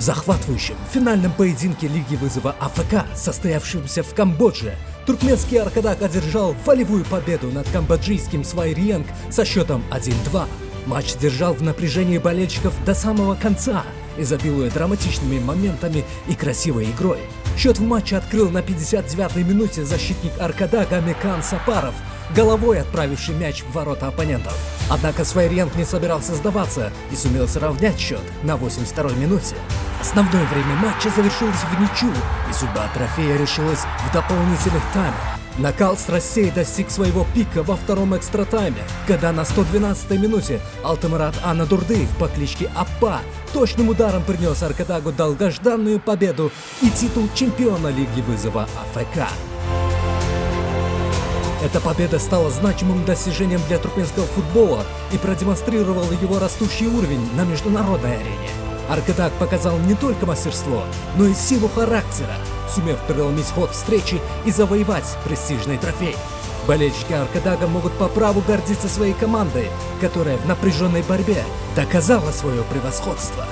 захватывающем финальном поединке Лиги вызова АФК, состоявшемся в Камбодже, туркменский Аркадак одержал волевую победу над камбоджийским Свайриенг со счетом 1-2. Матч держал в напряжении болельщиков до самого конца, изобилуя драматичными моментами и красивой игрой. Счет в матче открыл на 59-й минуте защитник Аркадака Мекан Сапаров, головой отправивший мяч в ворота оппонентов. Однако Свайриенг не собирался сдаваться и сумел сравнять счет на 82-й минуте. Основное время матча завершилось в ничью, и судьба трофея решилась в дополнительных таймах. Накал страстей достиг своего пика во втором экстра-тайме, когда на 112-й минуте Алтымырат Анадурдыев по кличке Аппа точным ударом принес Аркадагу долгожданную победу и титул чемпиона Лиги вызова АФК. Эта победа стала значимым достижением для туркменского футбола и продемонстрировала его растущий уровень на международной арене. Аркадак показал не только мастерство, но и силу характера, сумев преломить ход встречи и завоевать престижный трофей. Болельщики Аркадага могут по праву гордиться своей командой, которая в напряженной борьбе доказала свое превосходство.